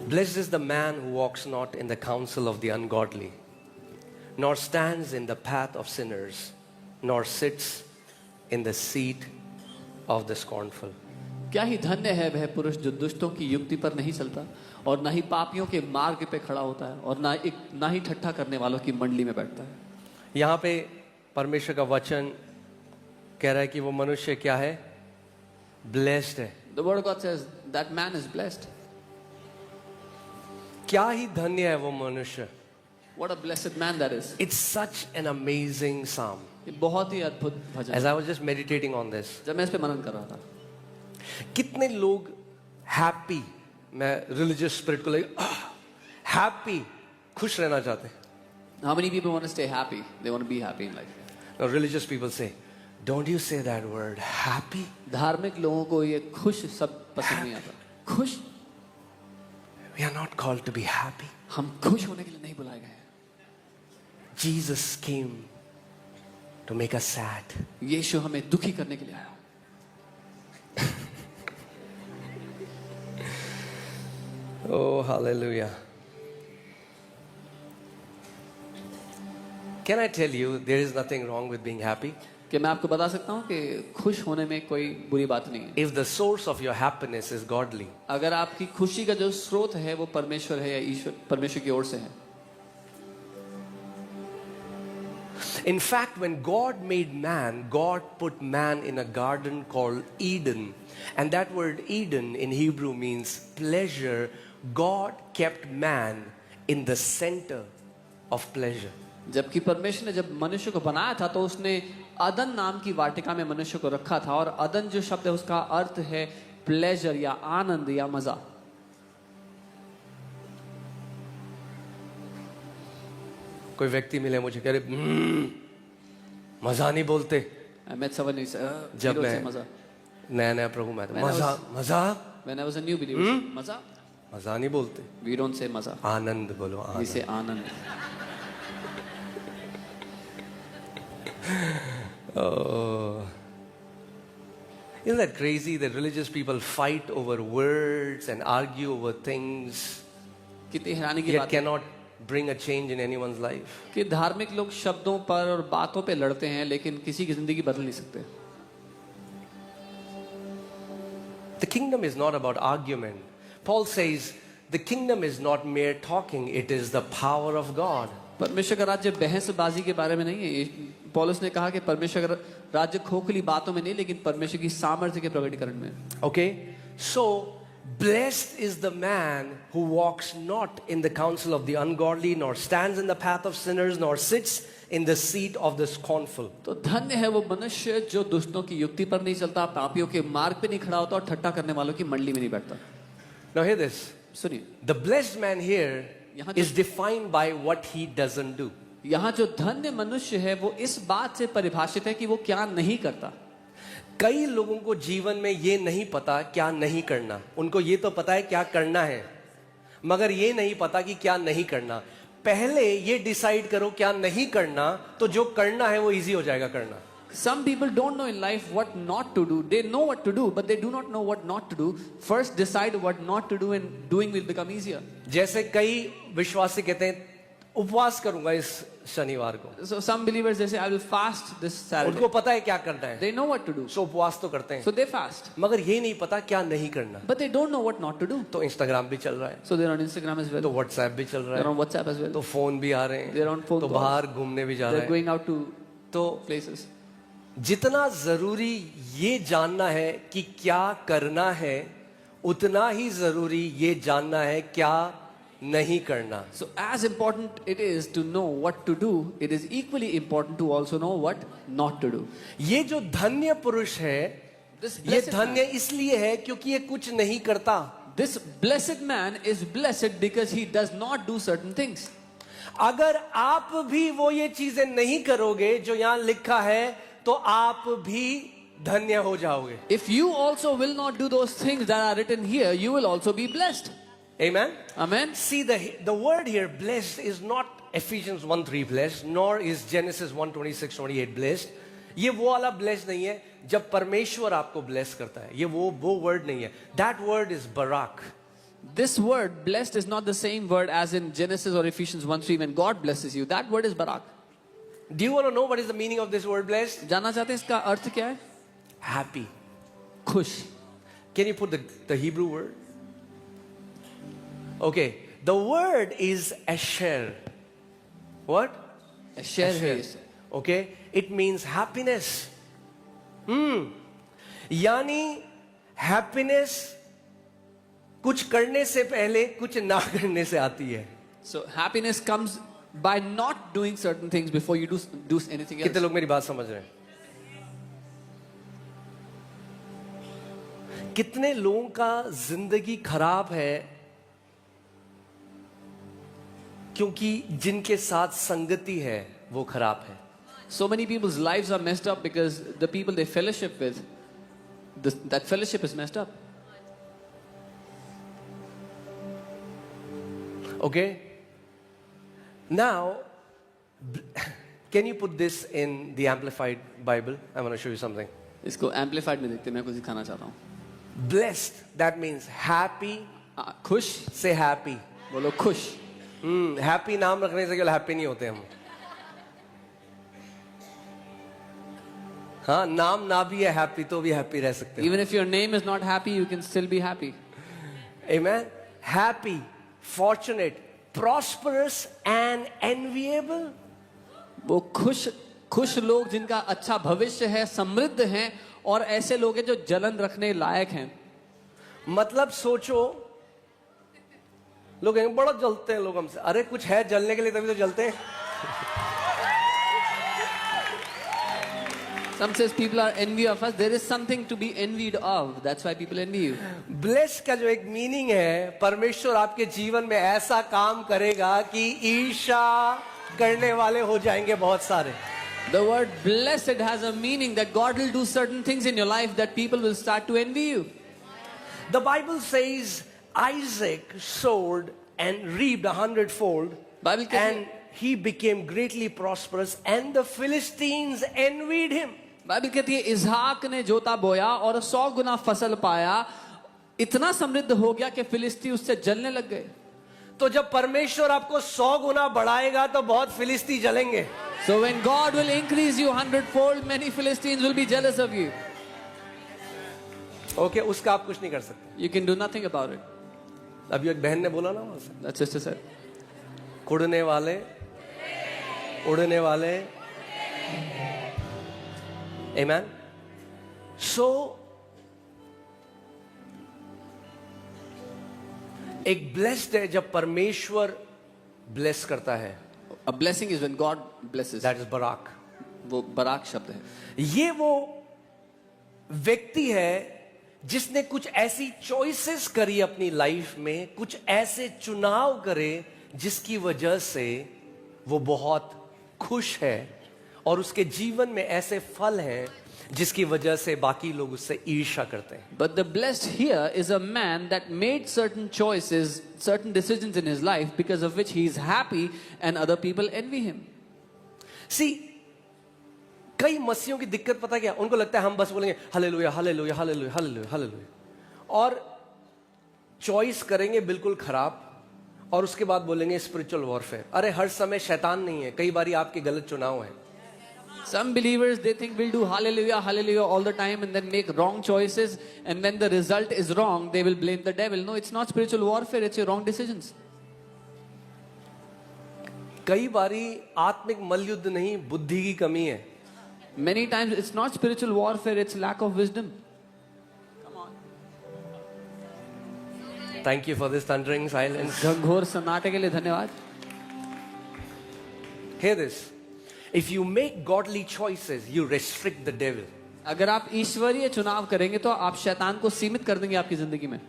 Blessed is the man who walks not in the counsel of the ungodly, nor stands in the path of sinners, nor sits in the seat of the scornful. क्या ही धन्य है वह पुरुष जो दुष्टों की युक्ति पर नहीं चलता और ना ही पापियों के मार्ग पे खड़ा होता है और ना ही ठट्ठा करने वालों की मंडली में बैठता है। यहाँ पे परमेश्वर का वचन कह रहा है कि वो मनुष्य क्या है? ब्लेस्ड है। The word of God says that man is blessed. क्या ही धन्य है वो मनुष्य। What a blessed man that is. It's such an amazing psalm. ये बहुत ही अद्भुत भजन। As I was just meditating on this, जब मैं इस पे मनन कर रहा था, कितने लोग हैप्पी, मैं रिलीजियस स्पिरिट को लेकर हैप्पी, खुश रहना चाहते हैं। How many people want to stay happy? They want to be happy in life. Now religious people say, don't you say that word, happy? धार्मिक लोगों को ये खुश सब पसंद नहीं आता। खुश? We are not called to be happy. हम खुश होने के लिए नहीं बुलाए गए हैं। Jesus came to make us sad. यीशु हमें दुखी करने के लिए आया। Oh, hallelujah. Can I tell you, there is nothing wrong with being happy? कि मैं आपको बता सकता हूँ कि खुश होने में कोई बुरी बात नहीं है। If the source of your happiness is godly, अगर आपकी खुशी का जो स्रोत है वो परमेश्वर है या ईश्वर परमेश्वर की ओर से है। in fact, when God made man, God put man in a garden called Eden. And that word Eden in Hebrew means pleasure. God kept man in the center of pleasure. जबकि परमेश्वर ने जब मनुष्य को बनाया था तो उसने अदन नाम की वाटिका में मनुष्य को रखा था और अदन जो शब्द है उसका अर्थ है प्लेजर या आनंद या मजा। कोई व्यक्ति मिले मुझे कह रहे मजा नहीं बोलते। जब मैं नया प्रभु में मजा मजा When I was a new believer, मजा मजा नहीं बोलते। We don't say मजा, आनंद बोलो। आनंद। We say Anand. Oh, isn't that crazy that religious people fight over words and argue over things, कितनी हैरानी की yet बात है cannot bring a change in anyone's life? कि धार्मिक लोग शब्दों पर और बातों पे लड़ते हैं लेकिन किसी की जिंदगी बदल नहीं सकते। The kingdom is not about argument. Paul says the kingdom is not mere talking, it is the power of God. परमेश्वर का राज्य बहसबाजी के बारे में नहीं है। पौलुस ने कहा कि परमेश्वर का राज्य खोखली बातों में नहीं लेकिन परमेश्वर की सामर्थ्य के प्रकटीकरण में। Okay, so blessed is the man who walks not in the counsel of the ungodly, nor stands in the path of sinners, nor sits in the seat of the scornful. तो धन्य है वो मनुष्य जो दुष्टों की युक्ति पर नहीं चलता, पापियों के मार्ग पे नहीं खड़ा होता और ठट्ठा करने वालों की मंडली में नहीं बैठता। Now hear this. सुनिए, The blessed man here is defined by what he doesn't do. यहाँ जो धन्य मनुष्य है वो इस बात से परिभाषित है कि वो क्या नहीं करता। कई लोगों को जीवन में ये नहीं पता क्या नहीं करना। उनको ये तो पता है क्या करना है, मगर ये नहीं पता कि क्या नहीं करना। पहले ये डिसाइड करो क्या नहीं करना, तो जो करना है वो इजी हो जाएगा करना। Some people don't know in life what not to do. They know what to do, but they do not know what not to do. First decide what not to do and doing will become easier. जैसे कई विश्वासी कहते हैं उपवास करूंगा इस शनिवार को। So some believers they say I will fast this Saturday. उनको पता है क्या करना है, They know what to do. सो उपवास तो करते हैं, So they fast. मगर ये नहीं पता क्या नहीं करना। But they don't know what not to do. तो इंस्टाग्राम भी चल रहा है, So they're on Instagram as well. तो व्हाट्सएप भी चल रहा They're है, on WhatsApp as well. तो फोन भी आ रहे They're on हैं, phone तो calls. बाहर घूमने भी जा रहे They're हैं। going out to तो places. जितना जरूरी ये जानना है कि क्या करना है, उतना ही जरूरी ये जानना है क्या नहीं करना। So as important it is to know what to do, it is equally important to also know what not to do. ये जो धन्य पुरुष है, This ये blessed धन्य man, इसलिए है क्योंकि ये कुछ नहीं करता। this blessed man is blessed because he does not do certain things. अगर आप भी वो ये चीजें नहीं करोगे जो यहाँ लिखा है, तो आप भी धन्य हो जाओगे। If you also will not do those things that are written here, you will also be blessed. Amen. Amen. See the word here blessed is not Ephesians 1:3 blessed, nor is Genesis 1:26-28 blessed. ये वो वाला blessed नहीं है जब परमेश्वर आपको bless करता है, ये वो word नहीं है। That word is barak. This word blessed is not the same word as in Genesis or Ephesians 1:3 when God blesses you. That word is barak. Do you want to know what is the meaning of this word blessed? जानना चाहते हैं इसका अर्थ क्या है? Happy. खुश. Can you put the Hebrew word? Okay, the word is asher. What? Asher. Okay, it means happiness. यानी happiness कुछ करने से पहले कुछ ना करने से आती है. So happiness comes by not doing certain things before you do anything else. कितने लोग मेरी बात समझ रहे हैं? कितने लोगों का जिंदगी खराब है क्योंकि जिनके साथ संगति है वो खराब है. So many people's lives are messed up because the people they fellowship with, that fellowship is messed up. Okay? Now, can you put this in the Amplified Bible? I want to show you something. इसको amplified में देखते हैं, मैं कुछ दिखाना चाहता हूँ. Blessed, that means happy. खुश. Say happy. बोलो खुश. Happy नाम रखने से केवल happy नहीं होते हम. हाँ, नाम ना भी है happy तो भी happy रह सकते हैं. Even if your name is not happy, you can still be happy. Amen. Happy, fortunate, prosperous and enviable. वो खुश लोग जिनका अच्छा भविष्य है, समृद्ध हैं, और ऐसे लोग हैं जो जलन रखने लायक हैं. मतलब सोचो, लोग बड़ा जलते हैं लोग हमसे. अरे कुछ है जलने के लिए तभी तो जलते हैं. Some says people are envy of us. There is something to be envied of. That's why people envy you. Bless का जो एक मीनिंग है, परमेश्वर आपके जीवन में ऐसा काम करेगा कि ईर्ष्या करने वाले हो जाएंगे बहुत सारे. The word blessed has a meaning that God will do certain things in your life that people will start to envy you. The Bible says Isaac sowed and reaped 100-fold, Bible and he became greatly prosperous, and the Philistines envied him. Bible कहती है इसहाक ने जोता बोया और 100 गुना फसल पाया, इतना समृद्ध हो गया कि फिलिस्ती उससे जलने लग गए. तो जब परमेश्वर आपको 100 गुना बढ़ाएगा तो बहुत फिलिस्ती जलेंगे. So when God will increase you 100-fold, many Philistines will be jealous of you. Okay, उसका आप कुछ नहीं कर सकते. You can do nothing about it. अभी एक बहन ने बोला ना वहां से, That sister said. उड़ने वाले. Amen. So एक ब्लेस्ड है जब परमेश्वर ब्लेस करता है. A blessing is when God blesses. That is barak. वो बराक शब्द है. ये वो व्यक्ति है जिसने कुछ ऐसी चॉइसेस करी अपनी लाइफ में, कुछ ऐसे चुनाव करे जिसकी वजह से वो बहुत खुश है, और उसके जीवन में ऐसे फल हैं जिसकी वजह से बाकी लोग उससे ईर्ष्या करते हैं. But the blessed here is a man that made certain choices, certain decisions in his life because of which he is happy and other people envy him. See, कई मसीहों की दिक्कत पता क्या, उनको लगता है हम बस बोलेंगे hallelujah hallelujah hallelujah hallelujah hallelujah, और चॉइस करेंगे बिल्कुल खराब, और उसके बाद बोलेंगे स्पिरिचुअल वॉरफेयर. अरे हर समय शैतान नहीं है, कई बारी आपके गलत चुनाव हैं. Some believers, they think we'll do hallelujah, hallelujah all the time and then make wrong choices, and when the result is wrong, they will blame the devil. No, it's not spiritual warfare, it's your wrong decisions. कई बारी आत्मिक मल्लयुद्ध नहीं, बुद्धि की कमी है. Many times it's not spiritual warfare, it's lack of wisdom. Thank you for this thundering silence. घंघोर सन्नाटे के लिए धन्यवाद. Hear this. If you make godly choices, you restrict the devil. अगर आप ईश्वरीय चुनाव करेंगे तो आप शैतान को सीमित कर देंगे आपकी जिंदगी में.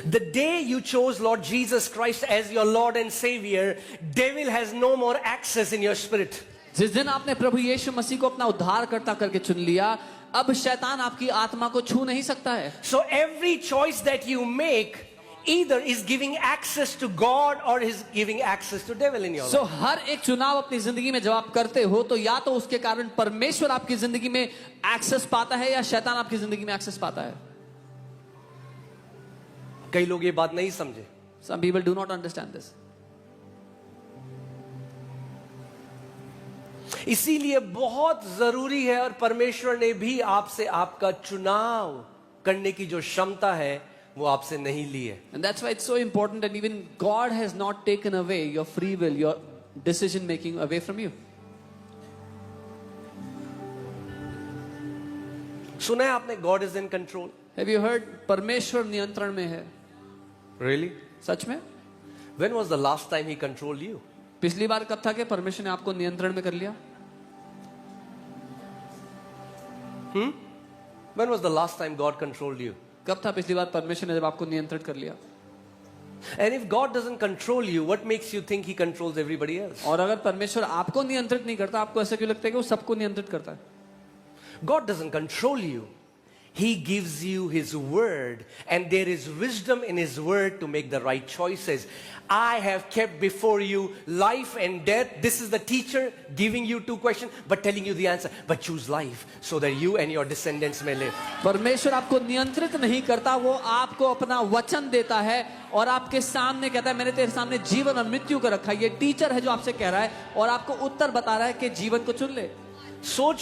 The day you chose Lord Jesus Christ as your Lord and Savior, devil has no more access in your spirit. जिस दिन आपने प्रभु यीशु मसीह को अपना उद्धारकर्ता करके चुन लिया, अब शैतान आपकी आत्मा को छू नहीं सकता है. So every choice that you make either is giving access to God or is giving access to devil in your life. So हर एक चुनाव अपनी जिंदगी में जब आप करते हो तो या तो उसके कारण परमेश्वर आपकी जिंदगी में एक्सेस पाता है या शैतान आपकी जिंदगी में एक्सेस पाता है. कई लोग ये बात नहीं समझे. Some people do not understand this. इसीलिए बहुत जरूरी है, और परमेश्वर ने भी आपसे आपका चुनाव करने की जो क्षमता है वो आपसे नहीं ली है. And that's why it's so important that even God has not taken away your free will, your decision making away from you. सुना है आपने God is in control? Have you heard परमेश्वर नियंत्रण में है? Really? सच में? When was the last time he controlled you? पिछली बार कब था कि परमेश्वर ने आपको नियंत्रण में कर लिया? When was the last time God controlled you? कब था पिछली बार परमेश्वर ने जब आपको नियंत्रित कर लिया? And if God doesn't control you, what makes you think he controls everybody else? और अगर परमेश्वर आपको नियंत्रित नहीं करता, आपको ऐसा क्यों लगता है कि वो सबको नियंत्रित करता है? God doesn't control you. He gives you his word, and there is wisdom in his word to make the right choices. I have kept before you life and death. This is the teacher giving you two questions but telling you the answer. But choose life so that you and your descendants may live. परमेश्वर आपको नियंत्रित नहीं करता, वो आपको अपना वचन देता है और आपके सामने कहता है मैंने तेरे सामने जीवन और मृत्यु को रखा है. ये टीचर है जो आपसे कह रहा है और आपको उत्तर बता रहा है कि जीवन को चुन ले. सोचो